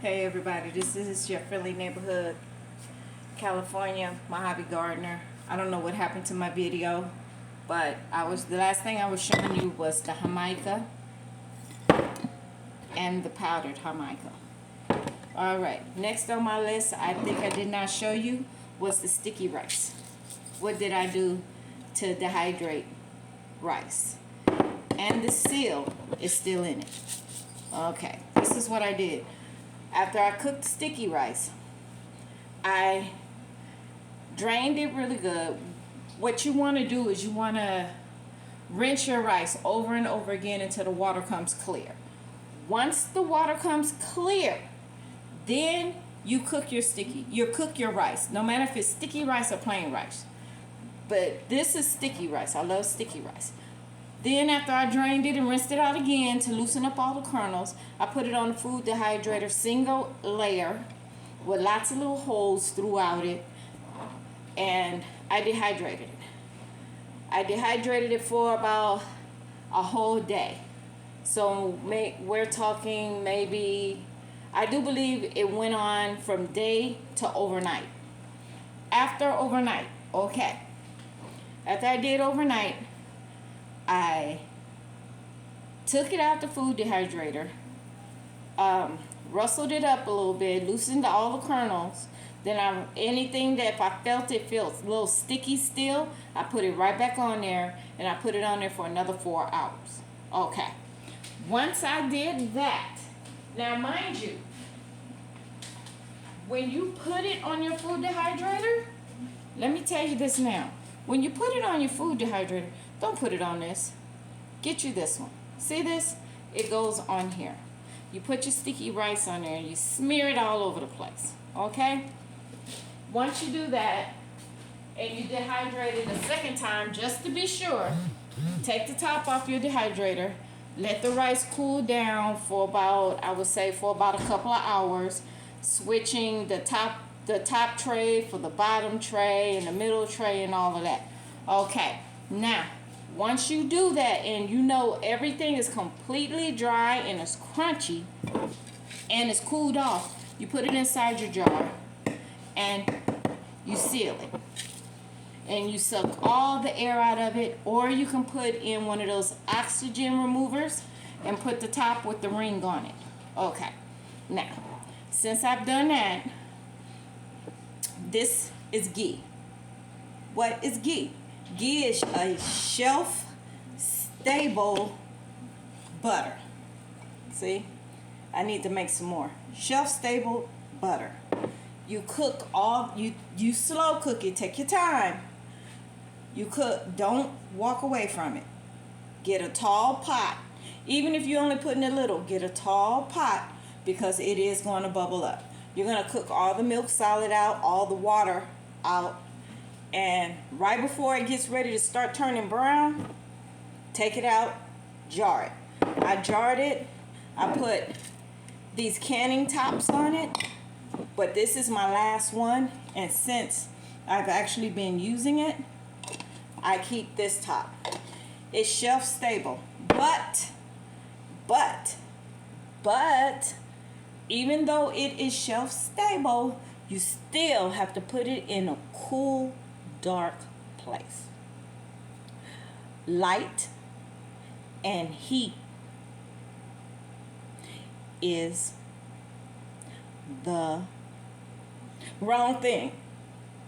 Hey everybody, this is your Philly neighborhood, California Mojave gardener. I don't know what happened to my video, but the last thing I was showing you was the Jamaica and the powdered Jamaica. Alright, next on my list, I think I did not show you, was the sticky rice. What did I do to dehydrate rice? And the seal is still in it. Okay, this is what I did. After I cooked sticky rice, I drained it really good. What you want to do is you want to rinse your rice over and over again until the water comes clear. Once the water comes clear, then you cook your rice, no matter if it's sticky rice or plain rice. But this is sticky rice. I love sticky rice. Then after I drained it and rinsed it out again to loosen up all the kernels, I put it on the food dehydrator, single layer with lots of little holes throughout it, and I dehydrated it. I dehydrated it for about a whole day. So we're talking maybe, I do believe it went on from day to overnight. After overnight, okay. After I did overnight, I took it out the food dehydrator, rustled it up a little bit, loosened all the kernels. Then anything that if I felt it feels a little sticky still, I put it right back on there, and I put it on there for another 4 hours. Okay. Once I did that, now mind you, when you put it on your food dehydrator, let me tell you this now. When you put it on your food dehydrator, don't put it on this. Get you this one. See this? It goes on here. You put your sticky rice on there and you smear it all over the place. Okay? Once you do that and you dehydrate it a second time, just to be sure, take the top off your dehydrator. Let the rice cool down for about, I would say, for about a couple of hours. Switching the top tray for the bottom tray and the middle tray and all of that. Okay. Now, once you do that and you know everything is completely dry and it's crunchy and it's cooled off, you put it inside your jar and you seal it. And you suck all the air out of it, or you can put in one of those oxygen removers and put the top with the ring on it. Okay. Now, since I've done that, this is ghee. What is ghee? Ghee is a shelf-stable butter. See? I need to make some more. Shelf-stable butter. You cook you slow cook it. Take your time. You cook. Don't walk away from it. Get a tall pot. Even if you're only putting a little, get a tall pot because it is going to bubble up. You're going to cook all the milk solid out, all the water out. And right before it gets ready to start turning brown, take it out, jar it. I jarred it. I put these canning tops on it, but this is my last one. And since I've actually been using it, I keep this top. It's shelf stable, but, even though it is shelf stable, you still have to put it in a cool, dark place. Light and heat is the wrong thing.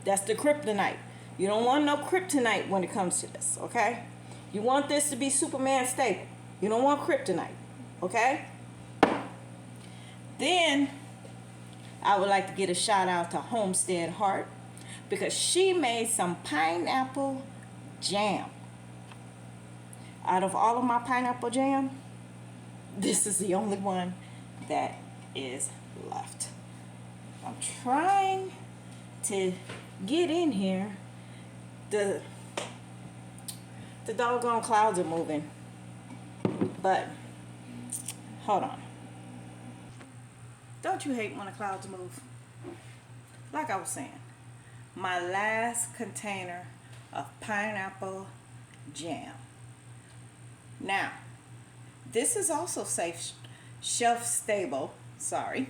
That's the kryptonite. You don't want no kryptonite when it comes to this, okay? You want this to be Superman stable. You don't want kryptonite, okay? Then I would like to get a shout out to Homestead Heart because she made some pineapple jam. Out of all of my pineapple jam, this is the only one that is left. I'm trying to get in here. The doggone clouds are moving. But hold on. Don't you hate when the clouds move? Like I was saying, my last container of pineapple jam. Now, this is also safe, shelf stable. Sorry.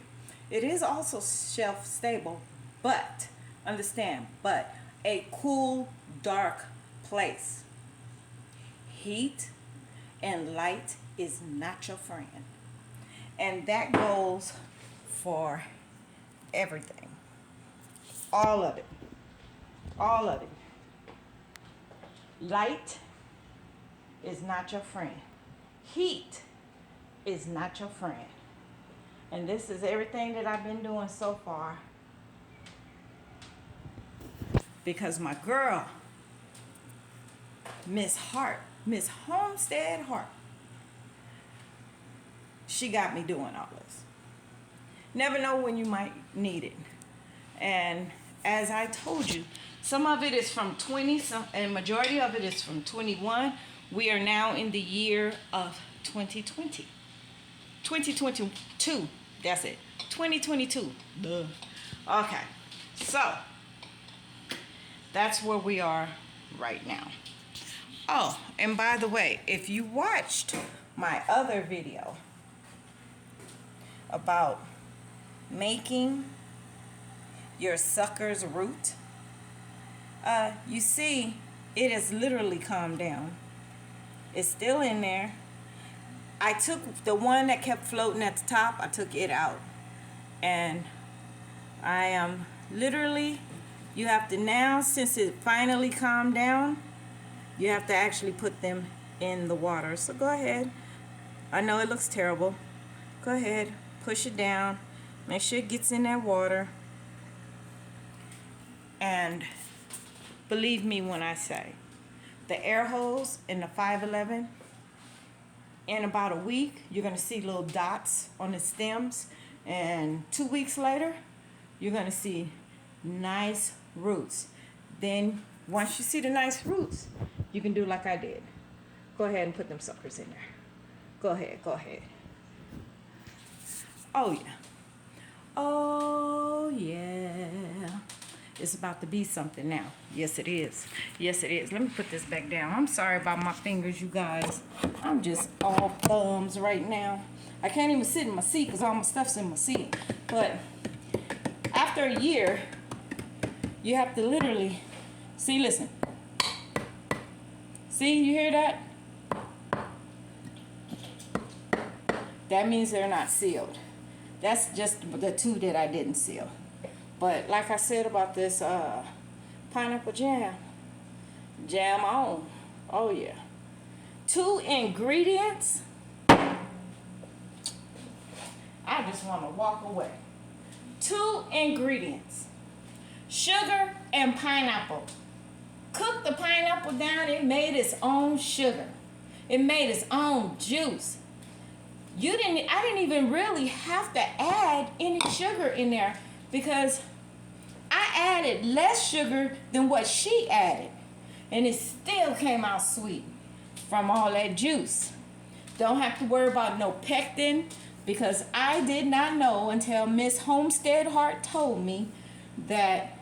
It is also shelf stable, but understand, but a cool, dark place. Heat and light is not your friend. And that goes for everything. All of it. All of it. Light is not your friend. Heat is not your friend. And this is everything that I've been doing so far. Because my girl, Miss Homestead Hart, she got me doing all this. Never know when you might need it. And as I told you, some of it is from 20, and majority of it is from 21. We are now in the year of 2020. 2022, that's it. 2022. Duh. Okay, so that's where we are right now. Oh, and by the way, if you watched my other video about making your sucker's root, you see it has literally calmed down. It's still in there. I took the one that kept floating at the top, I took it out, and I am literally, you have to now, since it finally calmed down, you have to actually put them in the water. So go ahead. I know it looks terrible. Go ahead, push it down, make sure it gets in that water. And believe me when I say, the air hose in the 511, in about a week, you're going to see little dots on the stems. And 2 weeks later, you're going to see nice roots. Then, once you see the nice roots, you can do like I did. Go ahead and put them suckers in there. Go ahead, go ahead. Oh, yeah. Oh, yeah. It's about to be something now. Yes, it is. Yes, it is. Let me put this back down. I'm sorry about my fingers, you guys. I'm just all thumbs right now. I can't even sit in my seat because all my stuff's in my seat. But after a year, you have to literally, see, listen. See, you hear that? That means they're not sealed. That's just the two that I didn't seal. But like I said about this pineapple jam on. Oh yeah. 2 ingredients. I just want to walk away. 2 ingredients. Sugar and pineapple. Cook the pineapple down. It made its own sugar. It made its own juice. I didn't even really have to add any sugar in there because I added less sugar than what she added. And it still came out sweet from all that juice. Don't have to worry about no pectin because I did not know until Miss Homestead Hart told me that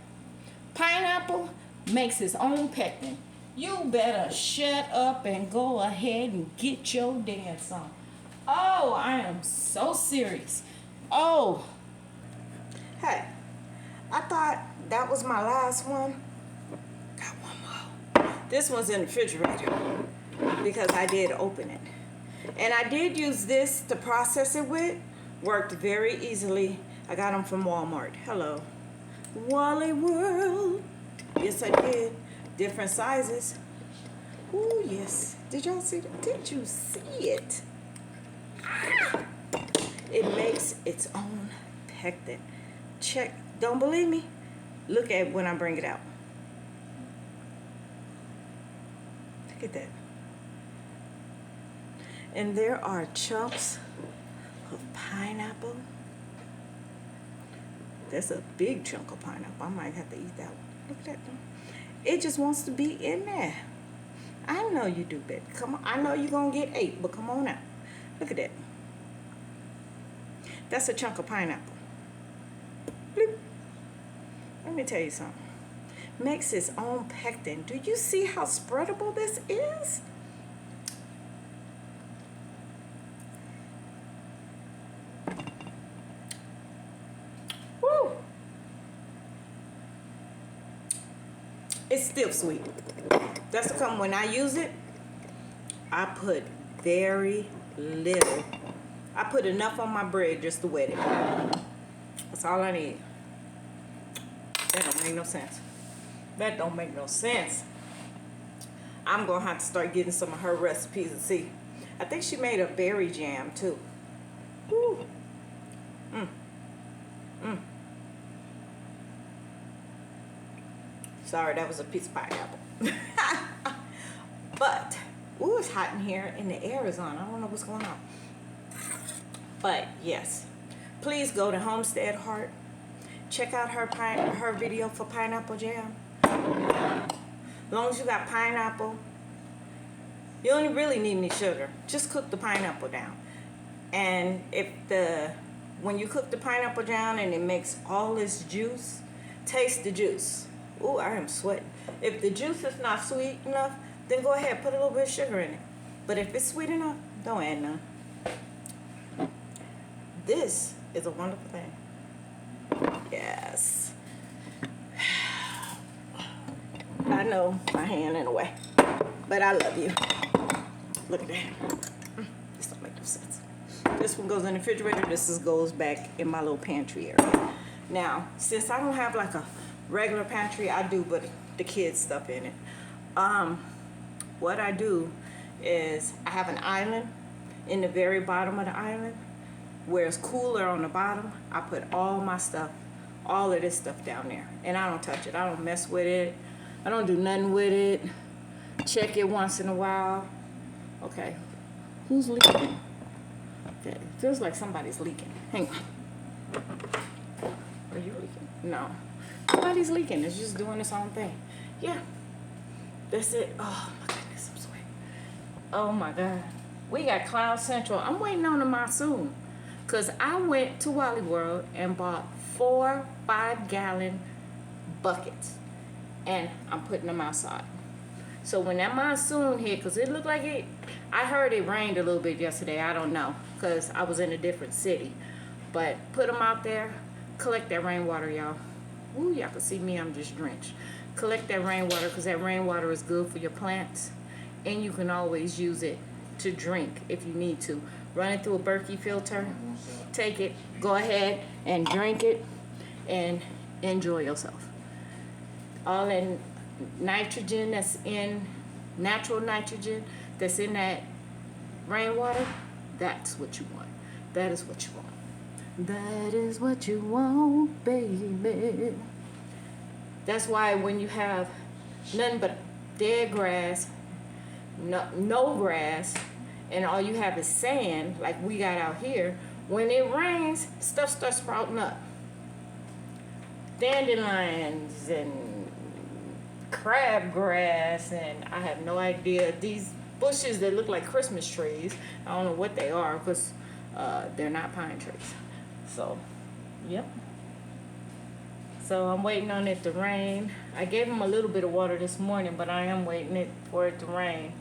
pineapple makes its own pectin. You better shut up and go ahead and get your dance on. Oh, I am so serious. Oh. Hey, I thought that was my last one. Got one more. This one's in the refrigerator because I did open it. And I did use this to process it with. Worked very easily. I got them from Walmart. Hello. Wally World. Yes, I did. Different sizes. Ooh, yes. Did y'all see that? Did you see it? It makes its own pectin. Check. Don't believe me? Look at when I bring it out. Look at that. And there are chunks of pineapple. That's a big chunk of pineapple. I might have to eat that one. Look at that one. It just wants to be in there. I know you do, baby. Come on. I know you're going to get 8, but come on out. Look at that. That's a chunk of pineapple. Bloop. Let me tell you something. Makes its own pectin. Do you see how spreadable this is? It's still sweet. That's come when I use it, I put very little. I put enough on my bread just to wet it. That's all I need. That don't make no sense. That don't make no sense. I'm gonna have to start getting some of her recipes and see. I think she made a berry jam too. Woo. Sorry, that was a piece of pineapple. But, ooh, it's hot in here and the air is on. I don't know what's going on. But, yes. Please go to Homestead Heart. Check out her video for pineapple jam. As long as you got pineapple, you don't really need any sugar. Just cook the pineapple down. And when you cook the pineapple down and it makes all this juice, taste the juice. Ooh, I am sweating. If the juice is not sweet enough, then go ahead, put a little bit of sugar in it. But if it's sweet enough, don't add none. This is a wonderful thing. Yes. I know my hand in the way, but I love you. Look at that. This don't make no sense. This one goes in the refrigerator. This goes back in my little pantry area. Now, since I don't have like a regular pantry, I do put the kids stuff in it. What I do is I have an island in the very bottom of the island where it's cooler on the bottom. I put all my stuff, all of this stuff down there, and I don't touch it. I don't mess with it. I don't do nothing with it. Check it once in a while. Okay, who's leaking? Okay, it feels like somebody's leaking. Hang on. Are you leaking? No. Nobody's leaking. It's just doing its own thing. Yeah. That's it. Oh, my goodness. I'm sweating. Oh, my God. We got Cloud Central. I'm waiting on the monsoon. Because I went to Wally World and bought 4 5-gallon buckets. And I'm putting them outside. So when that monsoon hit, because it looked like it, I heard it rained a little bit yesterday. I don't know. Because I was in a different city. But put them out there. Collect that rainwater, y'all. Ooh, y'all can see me, I'm just drenched. Collect that rainwater because that rainwater is good for your plants. And you can always use it to drink if you need to. Run it through a Berkey filter. Take it, go ahead and drink it and enjoy yourself. All that nitrogen that's in, natural nitrogen that's in that rainwater, that's what you want. That is what you want. That is what you want, baby. That's why when you have nothing but dead grass, no grass, and all you have is sand, like we got out here, when it rains, stuff starts sprouting up. Dandelions and crabgrass, and I have no idea. These bushes that look like Christmas trees, I don't know what they are because they're not pine trees. So, yep. So I'm waiting on it to rain. I gave them a little bit of water this morning, but I am waiting for it to rain.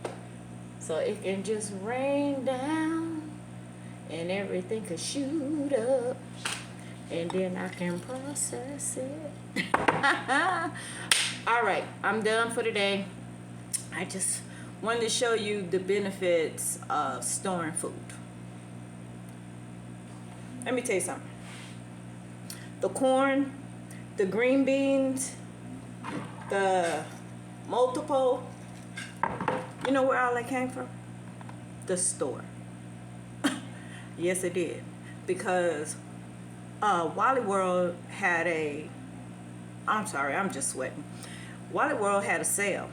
So it can just rain down and everything can shoot up. And then I can process it. All right, I'm done for today. I just wanted to show you the benefits of storing food. Let me tell you something. The corn, the green beans, the multiple, you know where all that came from? The store. Yes, it did. Because Wally World had I'm sorry, I'm just sweating. Wally World had a sale.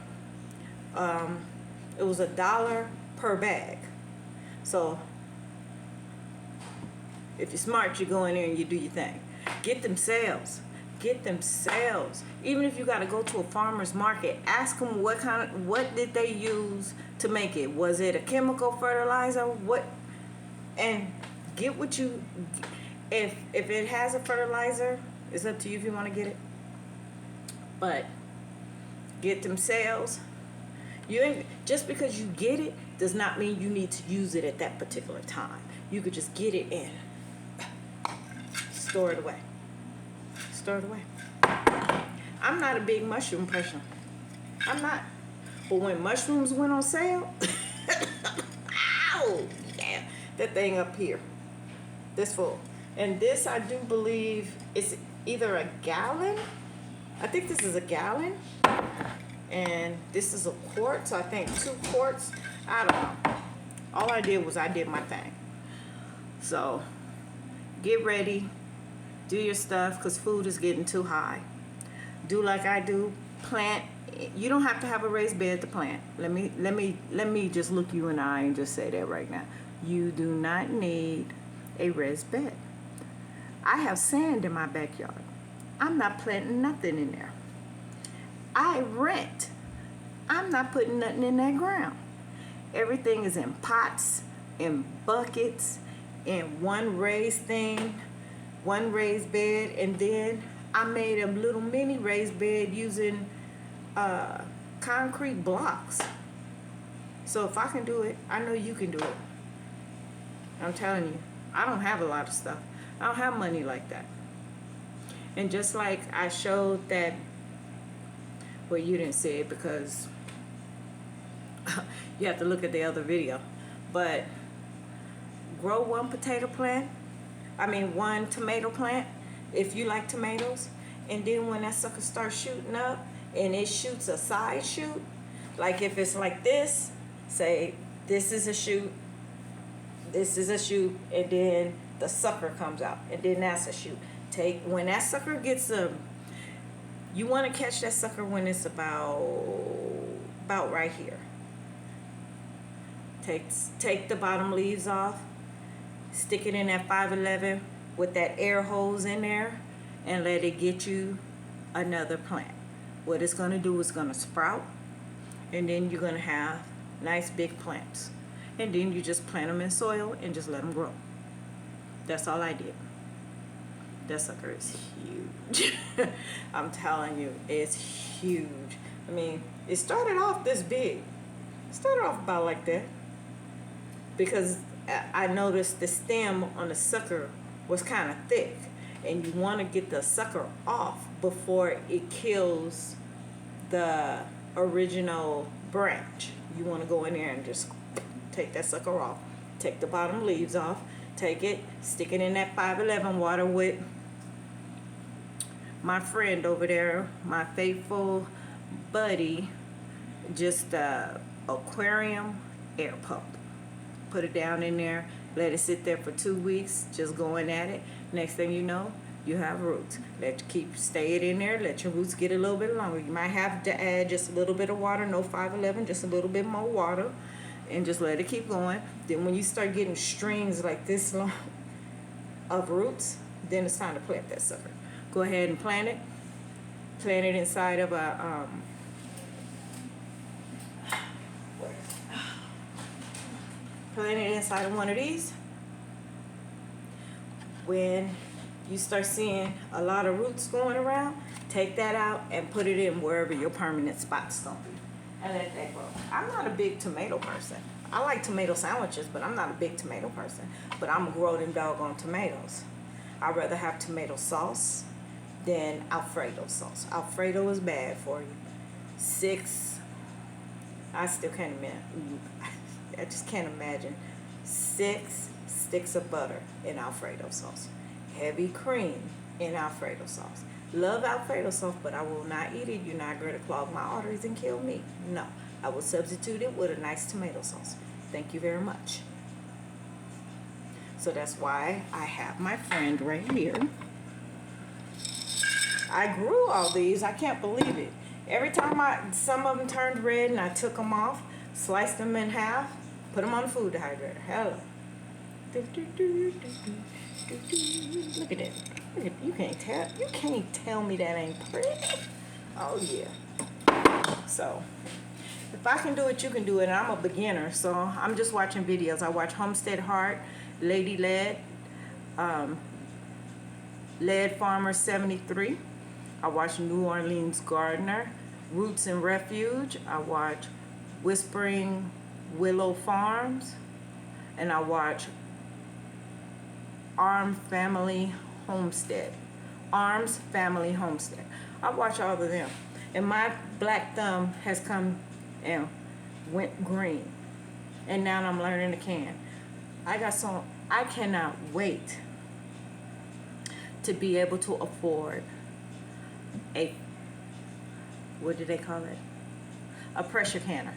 It was $1 per bag. So if you're smart, you go in there and you do your thing. Get them sales. Get them sales. Even if you got to go to a farmer's market, ask them what did they use to make it? Was it a chemical fertilizer? What? And get what you. If it has a fertilizer, it's up to you if you want to get it. But get them sales. Just because you get it does not mean you need to use it at that particular time. You could just get it and store it away. Store it away. I'm not a big mushroom person. I'm not. But when mushrooms went on sale, ow, yeah, that thing up here, this full. And this, I do believe, is either a gallon. I think this is a gallon. And this is a quart, so I think 2 quarts. I don't know. All I did was I did my thing. So get ready, do your stuff, because food is getting too high. Do like I do, plant. You don't have to have a raised bed to plant. Let me just look you in the eye and just say that right now. You do not need a raised bed. I have sand in my backyard. I'm not planting nothing in there. I rent. I'm not putting nothing in that ground. Everything is in pots, in buckets, in one raised thing, one raised bed, and then I made a little mini raised bed using concrete blocks. So if I can do it, I know you can do it. I'm telling you, I don't have a lot of stuff. I don't have money like that. And just like I showed that, well, you didn't see it because you have to look at the other video, but grow one tomato plant if you like tomatoes, and then when that sucker starts shooting up and it shoots a side shoot, like if it's like this, say this is a shoot, and then the sucker comes out, and then that's a shoot. When that sucker gets you want to catch that sucker when it's about right here. Take the bottom leaves off, stick it in that 511 with that air hose in there, and let it get you another plant. What it's going to do is going to sprout, and then you're going to have nice big plants. And then you just plant them in soil and just let them grow. That's all I did. That sucker is huge. I'm telling you, it's huge. I mean, it started off this big. It started off about like that, because I noticed the stem on the sucker was kind of thick, and you want to get the sucker off before it kills the original branch. You want to go in there and just take that sucker off. Take the bottom leaves off. Take it, stick it in that 511 water with my friend over there, my faithful buddy, just aquarium air pump. Put it down in there, let it sit there for 2 weeks, just going at it. Next thing you know, you have roots. Stay it in there, let your roots get a little bit longer. You might have to add just a little bit of water, no 511, just a little bit more water, and just let it keep going. Then when you start getting strings like this long of roots, then it's time to plant that sucker. Go ahead and plant it. Plant it inside of plant it inside of one of these. When you start seeing a lot of roots going around, take that out and put it in wherever your permanent spot's gonna be, and let that grow. I'm not a big tomato person. I like tomato sandwiches, but I'm not a big tomato person. But I'm gonna grow them doggone tomatoes. I'd rather have tomato sauce than Alfredo sauce. Alfredo is bad for you. I still can't imagine. I just can't imagine 6 sticks of butter in Alfredo sauce. Heavy cream in Alfredo sauce. Love Alfredo sauce, but I will not eat it. You're not going to clog my arteries and kill me. No, I will substitute it with a nice tomato sauce. Thank you very much. So that's why I have my friend right here. I grew all these. I can't believe it. Every time some of them turned red and I took them off, sliced them in half, put them on the food dehydrator. Hello. Look at that. You can't tell me that ain't pretty. Oh yeah. So if I can do it, you can do it. And I'm a beginner, so I'm just watching videos. I watch Homestead Heart, Lady Lead, Lead Farmer 73. I watch New Orleans Gardener, Roots and Refuge. I watch Whispering Willow Farms, and I watch Arms Family Homestead. I watch all of them. And my black thumb has come and went green. And now I'm learning to can. I cannot wait to be able to afford a, what do they call it? A pressure canner.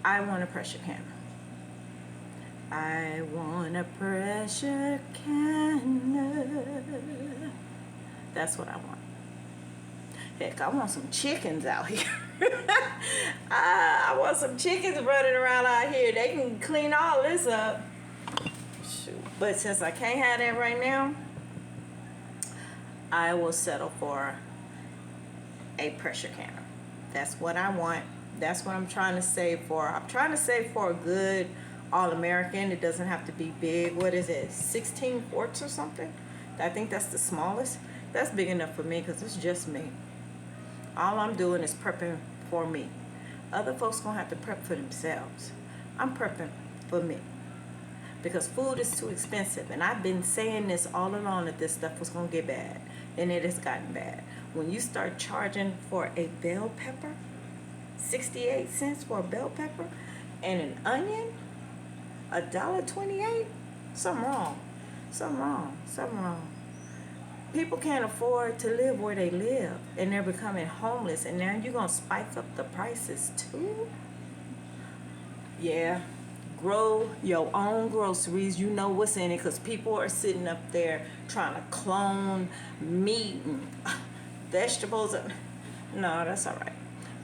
I want a pressure canner. I want a pressure canner. That's what I want. Heck, I want some chickens out here. I want some chickens running around out here. They can clean all this up. Shoot. But since I can't have that right now, I will settle for a pressure canner. That's what I want. That's what I'm trying to save for. I'm trying to save for a good All-American. It doesn't have to be big. What is it? 16 quarts or something? I think that's the smallest. That's big enough for me because it's just me. All I'm doing is prepping for me. Other folks gonna have to prep for themselves. I'm prepping for me. Because food is too expensive. And I've been saying this all along that this stuff was gonna get bad. And it has gotten bad. When you start charging for a bell pepper, 68 cents for a bell pepper, and an onion, $1.28, something wrong. Something wrong. Something wrong. People can't afford to live where they live, and they're becoming homeless, and now you're going to spike up the prices too? Yeah. Grow your own groceries. You know what's in it, because people are sitting up there trying to clone meat and vegetables. No, that's all right.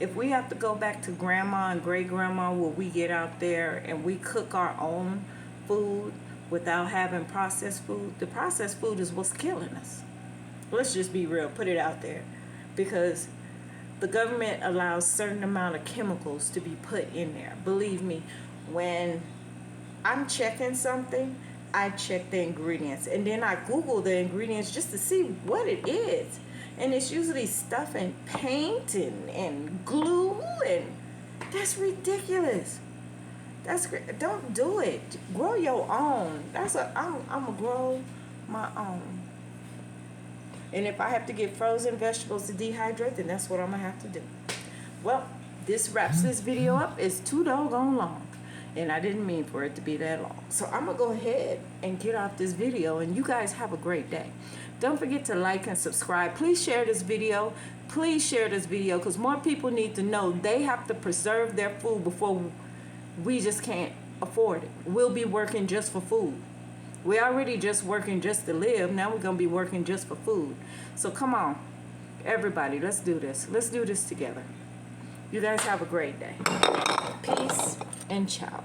If we have to go back to grandma and great-grandma where we get out there and we cook our own food without having processed food, the processed food is what's killing us. Let's just be real, put it out there. Because the government allows certain amount of chemicals to be put in there. Believe me, when I'm checking something, I check the ingredients. And then I Google the ingredients just to see what it is. And it's usually stuff in paint and glue, and that's ridiculous. That's great. Don't do it. Grow your own. I'm gonna grow my own. And if I have to get frozen vegetables to dehydrate, then that's what I'm gonna have to do. Well, this wraps this video up. It's too doggone long, and I didn't mean for it to be that long. So I'm gonna go ahead and get off this video, and you guys have a great day. Don't forget to like and subscribe. Please share this video. Please share this video, because more people need to know they have to preserve their food before we just can't afford it. We'll be working just for food. We're already just working just to live. Now we're going to be working just for food. So come on, everybody, let's do this. Let's do this together. You guys have a great day. Peace and ciao.